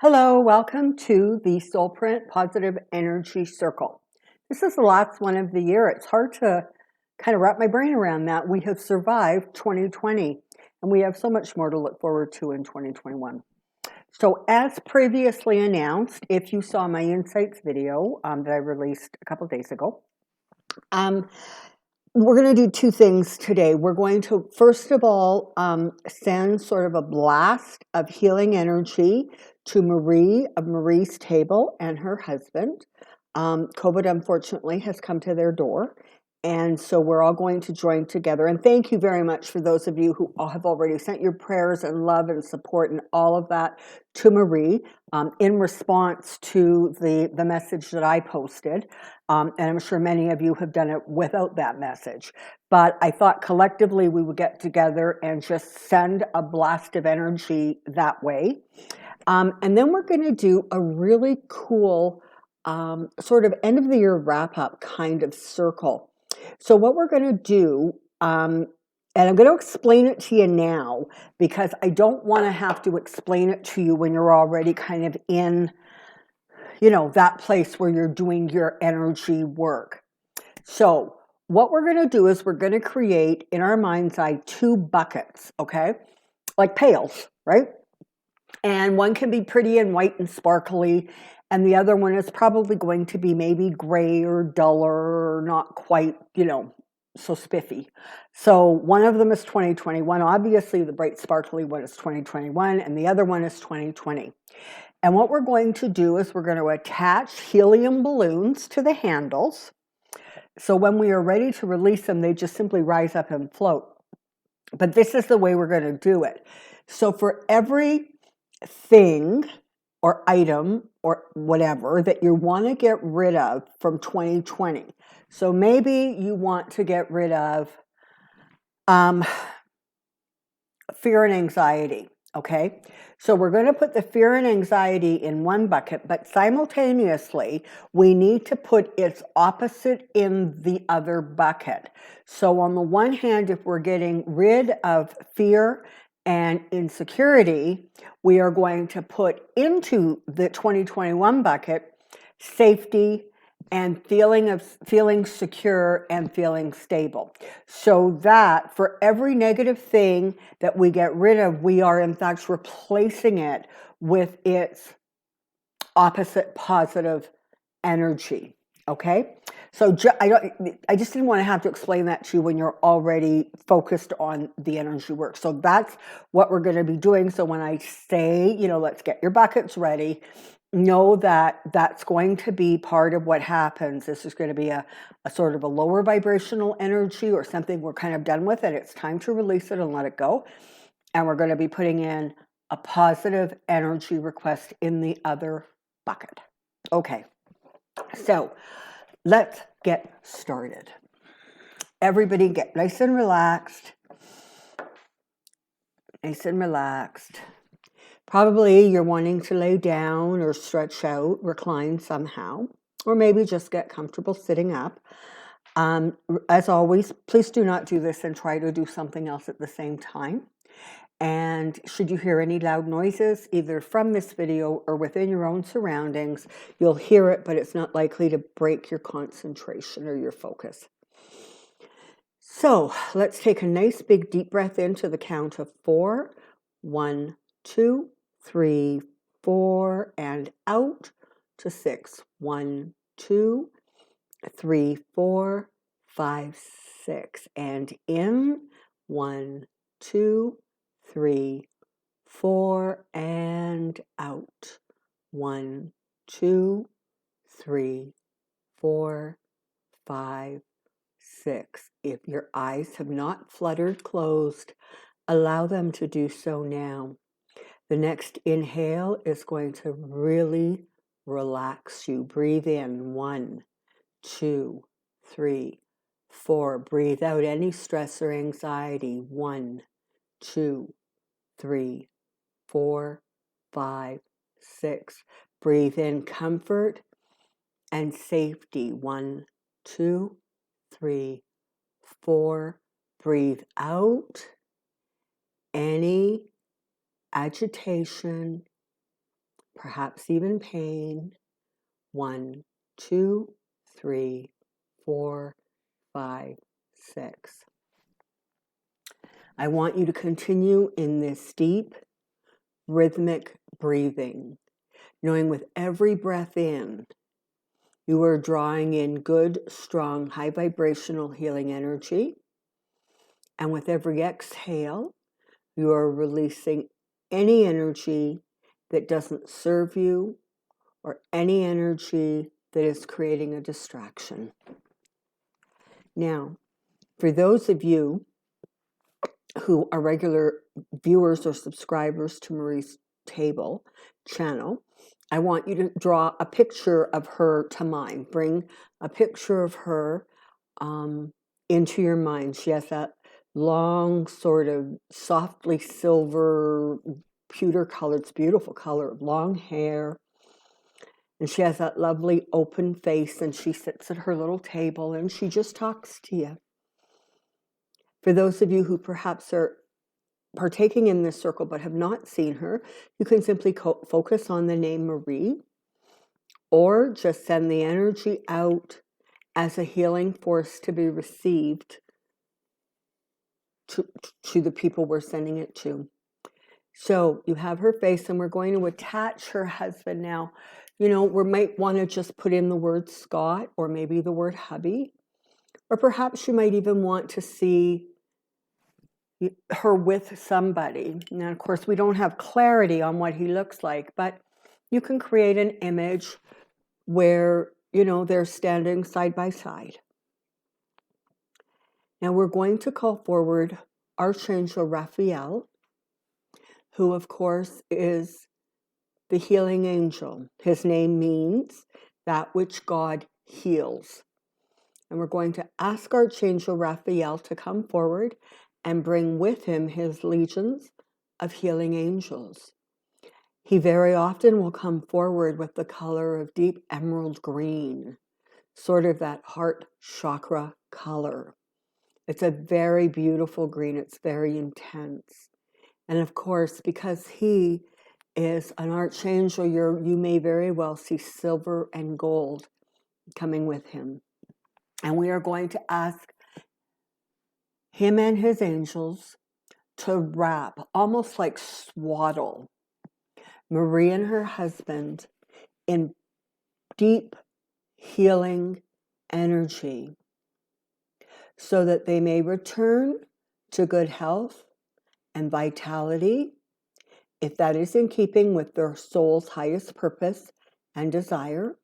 Hello, welcome to the Soulprint Positive Energy Circle. This is the last one of the year. It's hard to kind of wrap my brain around that. We have survived 2020 and we have so much more to look forward to in 2021. So as previously announced, if you saw my Insights video that I released a couple of days ago, we're going to do two things today. We're going to, first of all, send sort of a blast of healing energy to Marie of Marie's Table and her husband. COVID, unfortunately, has come to their door. And so we're all going to join together. And thank you very much for those of you who have already sent your prayers and love and support and all of that to Marie in response to the message that I posted. And I'm sure many of you have done it without that message. But I thought collectively we would get together and just send a blast of energy that way. And then we're going to do a really cool sort of end of the year wrap up kind of circle. So what we're going to do, and I'm going to explain it to you now because I don't want to have to explain it to you when you're already kind of in, that place where you're doing your energy work. So what we're going to do is we're going to create in our mind's eye two buckets, okay? Like pails, right? And one can be pretty and white and sparkly, and the other one is probably going to be maybe gray or duller or not quite, so spiffy. So one of them is 2021. Obviously, the bright sparkly one is 2021, and the other one is 2020. And what we're going to do is we're going to attach helium balloons to the handles. So when we are ready to release them, they just simply rise up and float. But this is the way we're going to do it. So for every thing or item or whatever that you want to get rid of from 2020. So maybe you want to get rid of fear and anxiety, okay? So we're going to put the fear and anxiety in one bucket, but simultaneously, we need to put its opposite in the other bucket. So on the one hand, if we're getting rid of fear and insecurity, we are going to put into the 2021 bucket safety and feeling secure and feeling stable. So that for every negative thing that we get rid of, we are in fact replacing it with its opposite positive energy. Okay, so I just didn't want to have to explain that to you when you're already focused on the energy work. So that's what we're going to be doing. So when I say, let's get your buckets ready, know that that's going to be part of what happens. This is going to be a sort of a lower vibrational energy or something we're kind of done with, and it's time to release it and let it go. And we're going to be putting in a positive energy request in the other bucket. Okay, so let's get started. Everybody get nice and relaxed. Nice and relaxed. Probably you're wanting to lay down or stretch out, recline somehow, or maybe just get comfortable sitting up. As always, please do not do this and try to do something else at the same time. And should you hear any loud noises, either from this video or within your own surroundings, you'll hear it, but it's not likely to break your concentration or your focus. So let's take a nice big deep breath into the count of 4. 1, 2, 3, 4, and out to 6. 1, 2, 3, 4, 5, 6, and in. 1, 2, 3, 4, and out. 1, 2, 3, 4, 5, 6. If your eyes have not fluttered closed, allow them to do so now. The next inhale is going to really relax you. Breathe in. 1, 2, 3, 4. Breathe out any stress or anxiety. 1, 2, 3, 4, 5, 6. Breathe in comfort and safety. 1, 2, 3, 4. Breathe out any agitation, perhaps even pain. 1, 2, 3, 4, 5, 6. I want you to continue in this deep, rhythmic breathing, knowing with every breath in, you are drawing in good, strong, high vibrational healing energy. And with every exhale, you are releasing any energy that doesn't serve you or any energy that is creating a distraction. Now, for those of you who are regular viewers or subscribers to Marie's Table channel, I want you to draw a picture of her to mind. Bring a picture of her into your mind. She has that long, sort of softly silver, pewter colored, it's beautiful color, long hair. And she has that lovely open face, and she sits at her little table and she just talks to you. For those of you who perhaps are partaking in this circle but have not seen her, you can simply focus on the name Marie, or just send the energy out as a healing force to be received to the people we're sending it to. So you have her face, and we're going to attach her husband now. You know, we might want to just put in the word Scott, or maybe the word hubby, or perhaps you might even want to see her with somebody. Now, of course, we don't have clarity on what he looks like, but you can create an image where, you know, they're standing side by side. Now we're going to call forward Archangel Raphael, who of course is the healing angel. His name means that which God heals. And we're going to ask Archangel Raphael to come forward and bring with him his legions of healing angels. He very often will come forward with the color of deep emerald green, sort of that heart chakra color. It's a very beautiful green. It's very intense. And of course, because he is an archangel, you may very well see silver and gold coming with him. And we are going to ask him and his angels to wrap, almost like swaddle, Marie and her husband in deep healing energy, so that they may return to good health and vitality, if that is in keeping with their soul's highest purpose and desire.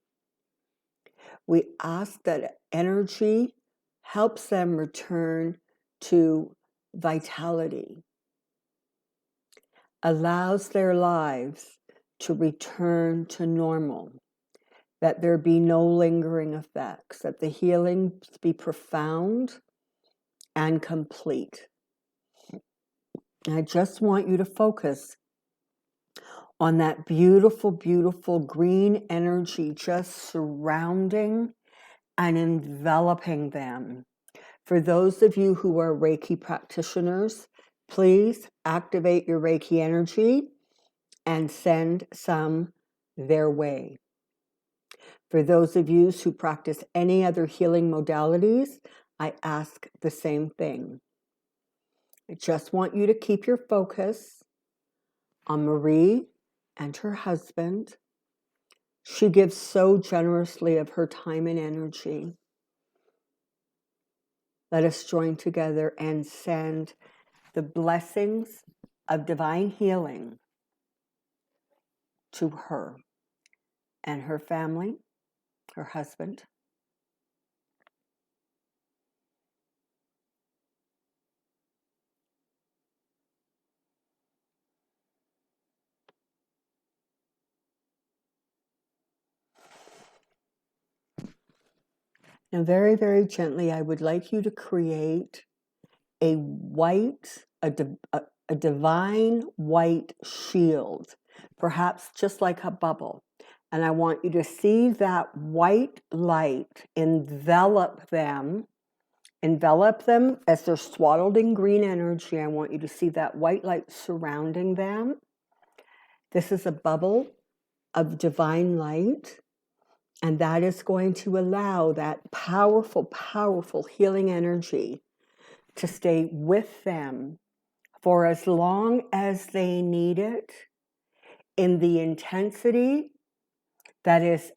We ask that energy helps them return to vitality, allows their lives to return to normal, that there be no lingering effects, that the healing be profound and complete. And I just want you to focus on that beautiful, beautiful green energy just surrounding and enveloping them. For those of you who are Reiki practitioners, please activate your Reiki energy and send some their way. For those of you who practice any other healing modalities, I ask the same thing. I just want you to keep your focus on Marie and her husband. She gives so generously of her time and energy. Let us join together and send the blessings of divine healing to her and her family, her husband. Now, very, very gently, I would like you to create a divine white shield, perhaps just like a bubble. And I want you to see that white light envelop them as they're swaddled in green energy. I want you to see that white light surrounding them. This is a bubble of divine light, and that is going to allow that powerful, powerful healing energy to stay with them for as long as they need it, in the intensity that is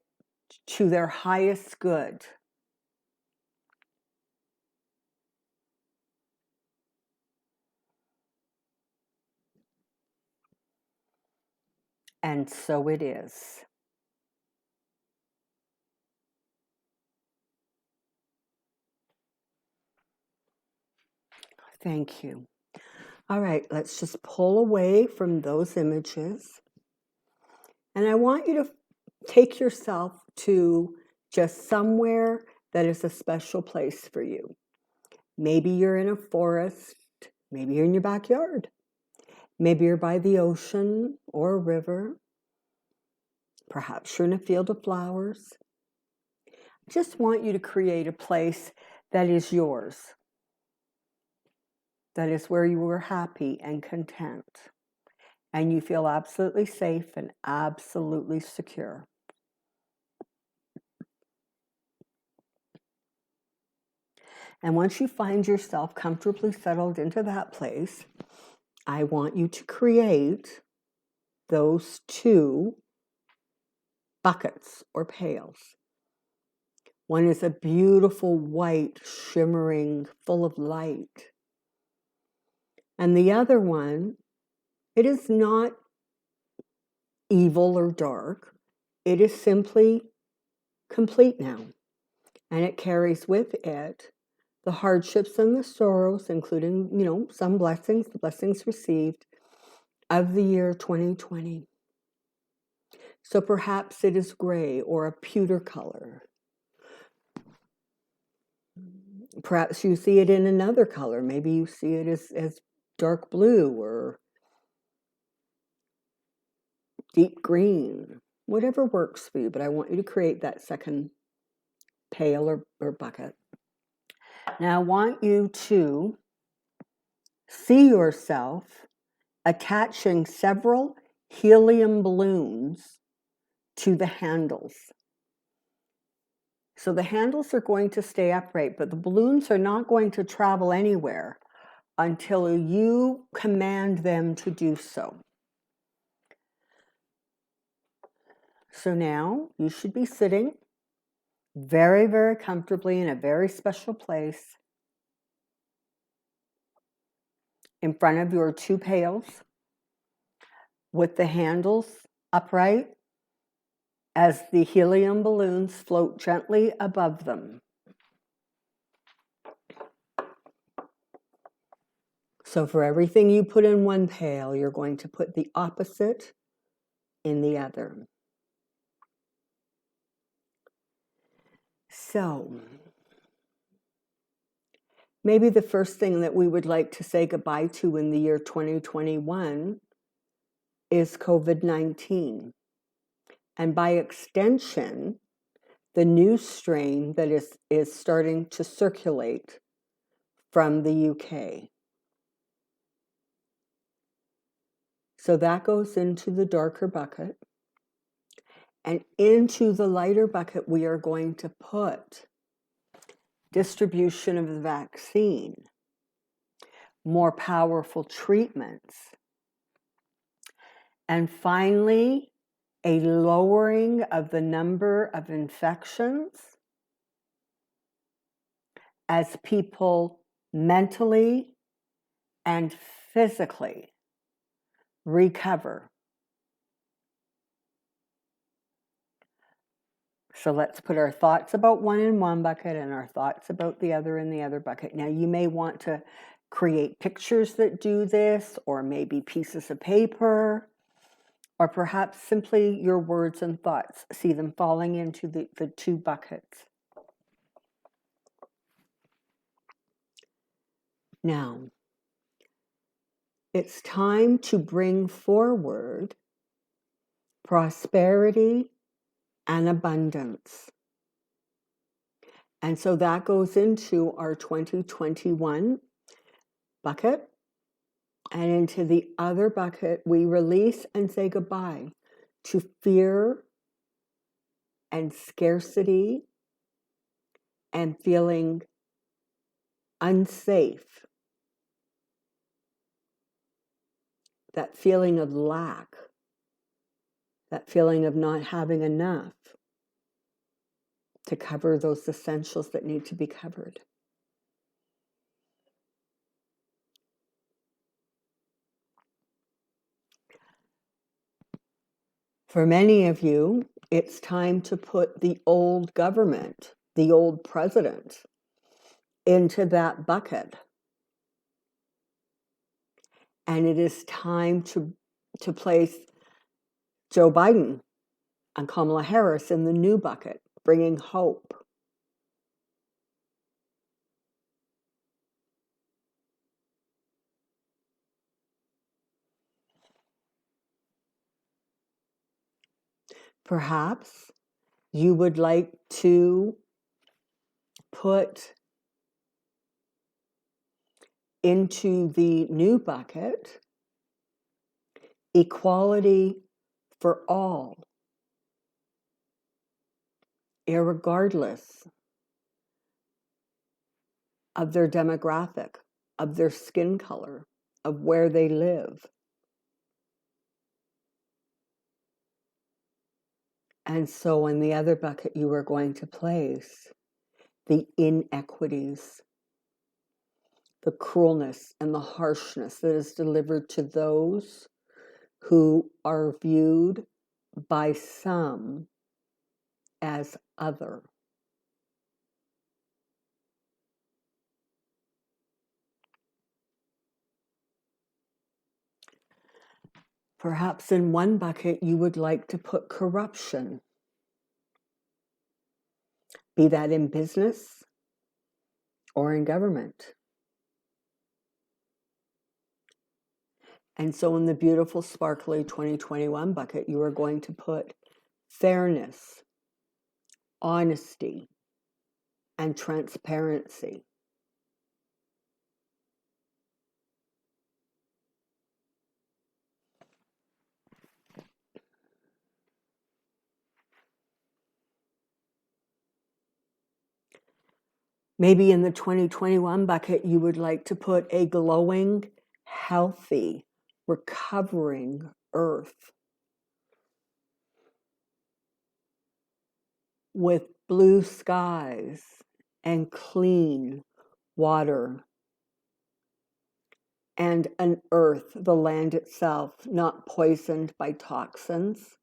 to their highest good. And so it is. Thank you. All right, let's just pull away from those images. And I want you to take yourself to just somewhere that is a special place for you. Maybe you're in a forest, maybe you're in your backyard, maybe you're by the ocean or a river, perhaps you're in a field of flowers. I just want you to create a place that is yours, that is where you are happy and content, and you feel absolutely safe and absolutely secure. And once you find yourself comfortably settled into that place, I want you to create those two buckets or pails. One is a beautiful white, shimmering, full of light. And the other one, it is not evil or dark. It is simply complete now. And it carries with it the hardships and the sorrows, including, some blessings, the blessings received of the year 2020. So perhaps it is gray or a pewter color. Perhaps you see it in another color. Maybe you see it as dark blue or deep green, whatever works for you. But I want you to create that second pail or bucket. Now I want you to see yourself attaching several helium balloons to the handles. So the handles are going to stay upright, but the balloons are not going to travel anywhere until you command them to do so. So now you should be sitting very, very comfortably in a very special place in front of your two pails with the handles upright as the helium balloons float gently above them. So for everything you put in one pail, you're going to put the opposite in the other. So maybe the first thing that we would like to say goodbye to in the year 2021 is COVID-19. And by extension, the new strain that is starting to circulate from the UK. So that goes into the darker bucket. And into the lighter bucket, we are going to put distribution of the vaccine, more powerful treatments, and finally, a lowering of the number of infections as people mentally and physically recover. So let's put our thoughts about one in one bucket and our thoughts about the other in the other bucket. Now you may want to create pictures that do this, or maybe pieces of paper, or perhaps simply your words and thoughts. See them falling into the two buckets. Now, it's time to bring forward prosperity and abundance. And so that goes into our 2021 bucket. And into the other bucket, we release and say goodbye to fear and scarcity and feeling unsafe, that feeling of lack, that feeling of not having enough to cover those essentials that need to be covered. For many of you, it's time to put the old government, the old president, into that bucket. And it is time to place Joe Biden and Kamala Harris in the new bucket, bringing hope. Perhaps you would like to put into the new bucket equality for all, irregardless of their demographic, of their skin color, of where they live. And so in the other bucket, you are going to place the inequities, the cruelness and the harshness that is delivered to those who are viewed by some as other. Perhaps in one bucket, you would like to put corruption, be that in business or in government. And so in the beautiful, sparkly 2021 bucket, you are going to put fairness, honesty, and transparency. Maybe in the 2021 bucket, you would like to put a glowing, healthy, recovering earth with blue skies and clean water, and an earth, the land itself, not poisoned by toxins.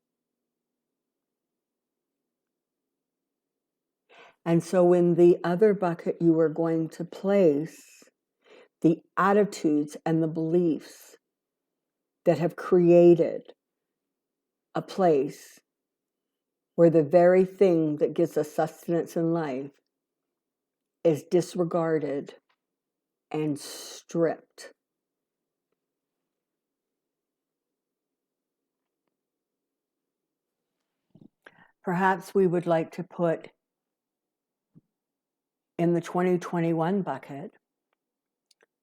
And so in the other bucket, you are going to place the attitudes and the beliefs that have created a place where the very thing that gives us sustenance in life is disregarded and stripped. Perhaps we would like to put in the 2021 bucket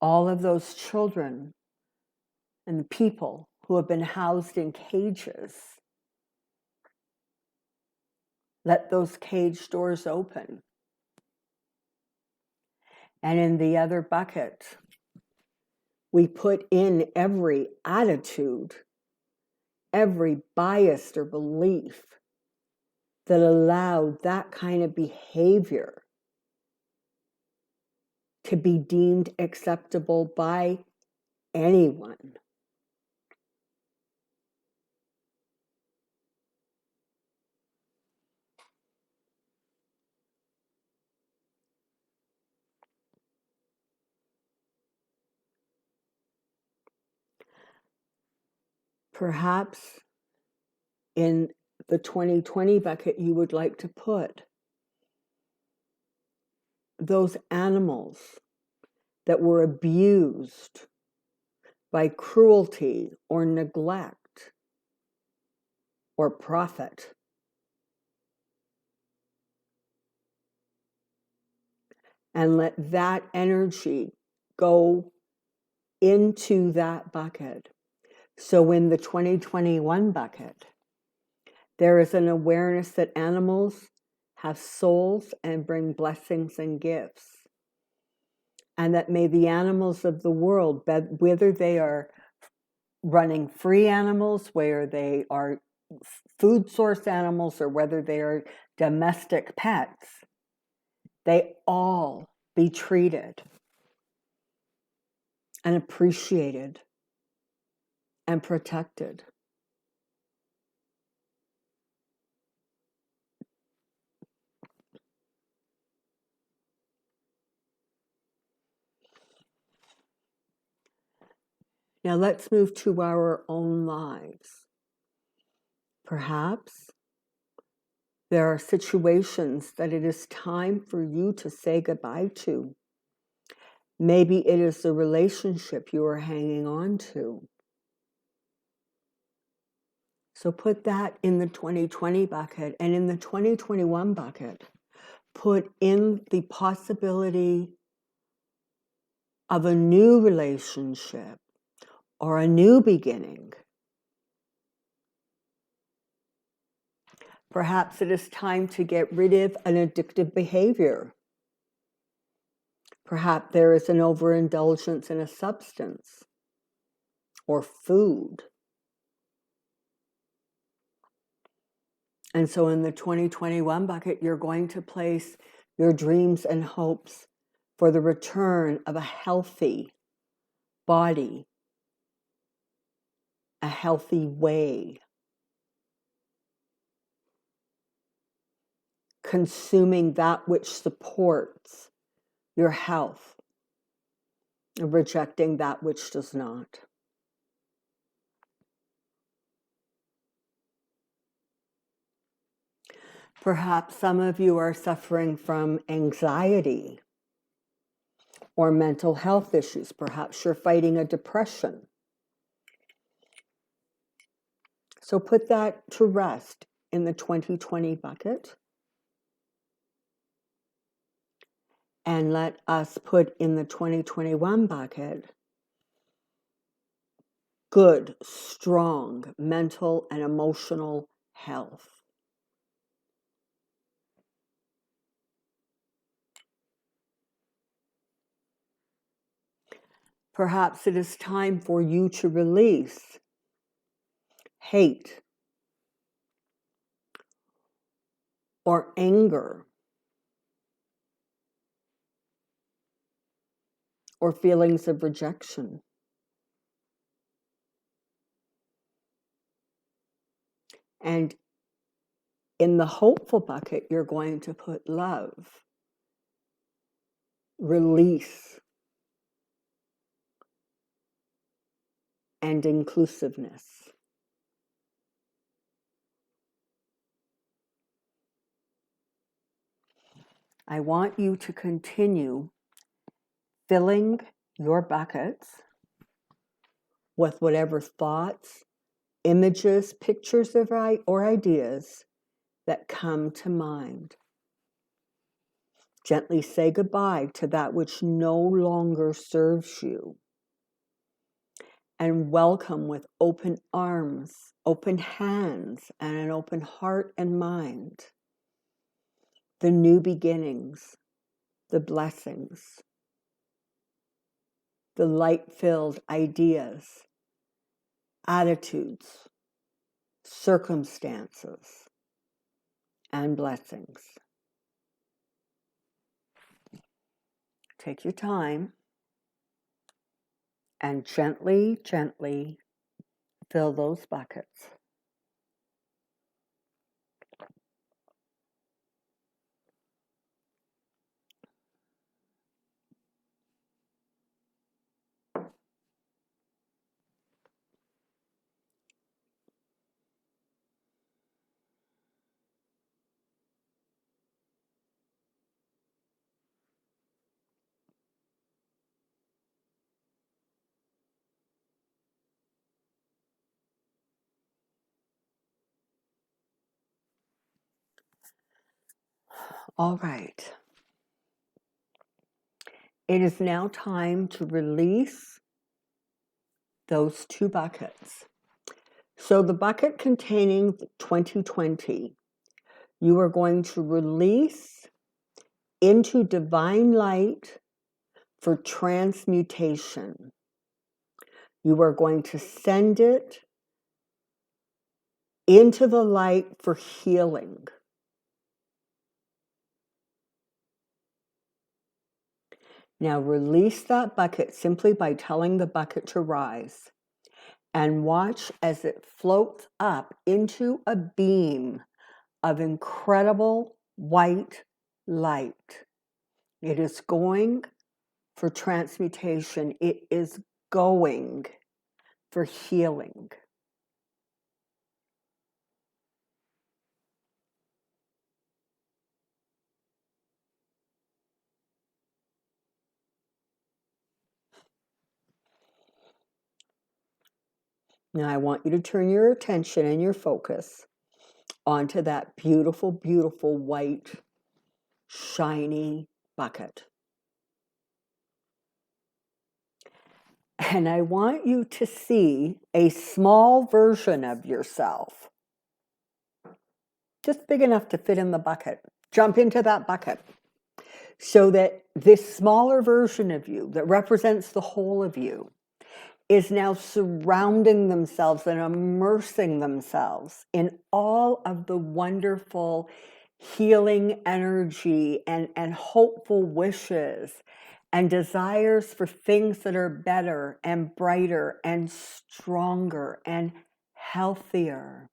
all of those children and the people who have been housed in cages. Let those cage doors open. And in the other bucket, we put in every attitude, every bias or belief that allowed that kind of behavior to be deemed acceptable by anyone. Perhaps in the 2020 bucket, you would like to put those animals that were abused by cruelty or neglect or profit. And let that energy go into that bucket. So in the 2021 bucket, There is an awareness that animals have souls and bring blessings and gifts. And that may the animals of the world, whether they are running free animals, where they are food source animals, or whether they are domestic pets, they all be treated and appreciated and protected. Now let's move to our own lives. Perhaps there are situations that it is time for you to say goodbye to. Maybe it is the relationship you are hanging on to. So put that in the 2020 bucket, and in the 2021 bucket, put in the possibility of a new relationship or a new beginning. Perhaps it is time to get rid of an addictive behavior. Perhaps there is an overindulgence in a substance or food. And so in the 2021 bucket, you're going to place your dreams and hopes for the return of a healthy body, a healthy way, consuming that which supports your health, and rejecting that which does not. Perhaps some of you are suffering from anxiety or mental health issues. Perhaps you're fighting a depression. So put that to rest in the 2020 bucket. And let us put in the 2021 bucket good, strong mental and emotional health. Perhaps it is time for you to release hate or anger or feelings of rejection. And in the hopeful bucket, you're going to put love, release, and inclusiveness. I want you to continue filling your buckets with whatever thoughts, images, pictures of or ideas that come to mind. Gently say goodbye to that which no longer serves you. And welcome with open arms, open hands, and an open heart and mind the new beginnings, the blessings, the light-filled ideas, attitudes, circumstances, and blessings. Take your time and gently, gently fill those buckets. All right. It is now time to release those two buckets. So the bucket containing 2020, you are going to release into divine light for transmutation. You are going to send it into the light for healing. Now release that bucket simply by telling the bucket to rise, and watch as it floats up into a beam of incredible white light. It is going for transmutation. It is going for healing. Now I want you to turn your attention and your focus onto that beautiful, beautiful white, shiny bucket. And I want you to see a small version of yourself, just big enough to fit in the bucket. Jump into that bucket so that this smaller version of you that represents the whole of you is now surrounding themselves and immersing themselves in all of the wonderful healing energy and hopeful wishes and desires for things that are better and brighter and stronger and healthier.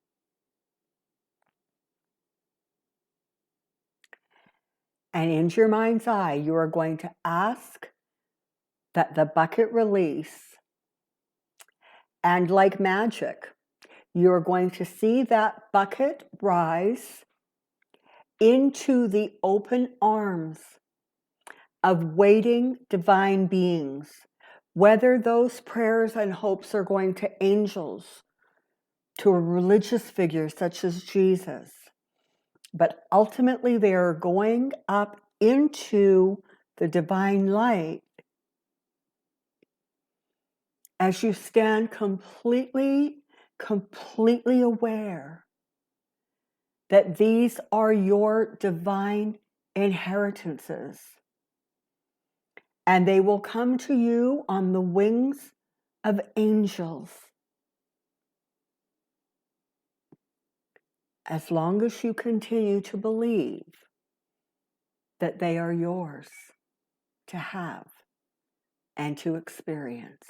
And in your mind's eye, you are going to ask that the bucket release. And like magic, you're going to see that bucket rise into the open arms of waiting divine beings, whether those prayers and hopes are going to angels, to a religious figure such as Jesus, but ultimately they are going up into the divine light as you stand completely aware that these are your divine inheritances. And they will come to you on the wings of angels. As long as you continue to believe that they are yours to have and to experience.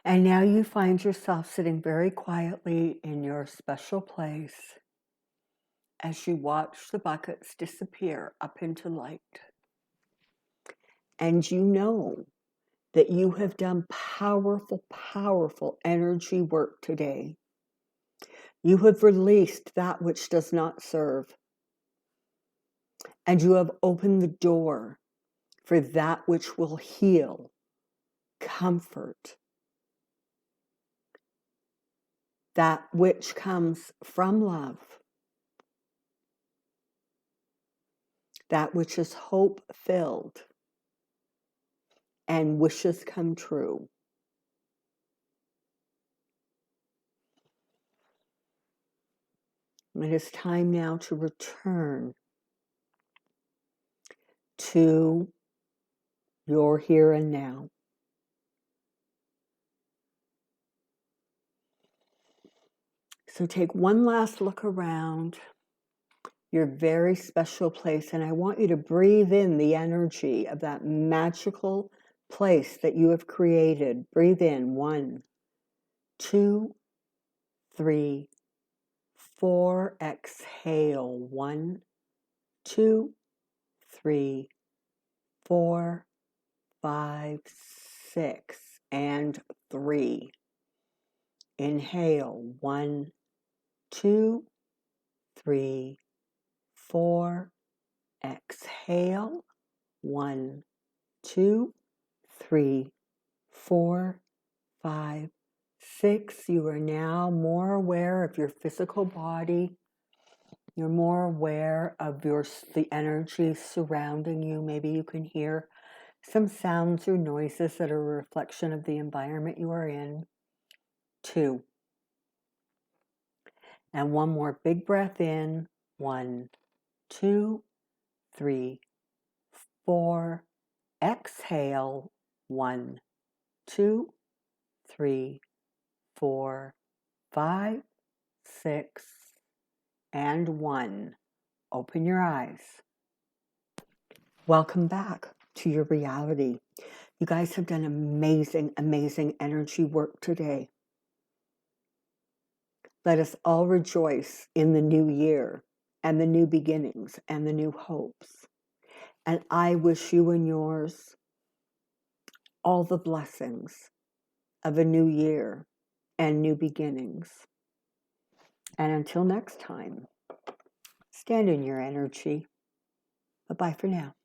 And now you find yourself sitting very quietly in your special place as you watch the buckets disappear up into light. And you know that you have done powerful, powerful energy work today. You have released that which does not serve. And you have opened the door for that which will heal, comfort, that which comes from love, that which is hope-filled, and wishes come true. It is time now to return to your here and now. So take one last look around your very special place, and I want you to breathe in the energy of that magical place that you have created. Breathe in 1, 2, 3, 4. Exhale 1, 2, 3, 4, 5, 6, and 3. Inhale 1, 2, 3, 4. Exhale 1, 2, 3, 4, 5, 6. You are now more aware of your physical body. You're more aware of the energy surrounding you. Maybe you can hear some sounds or noises that are a reflection of the environment you are in. 2. And one more big breath in. 1, 2, 3, 4. Exhale. 1, 2, 3, 4, 5, 6, and 1. Open your eyes. Welcome back to your reality. You guys have done amazing, amazing energy work today. Let us all rejoice in the new year and the new beginnings and the new hopes. And I wish you and yours all the blessings of a new year and new beginnings. And until next time, stand in your energy. Bye-bye for now.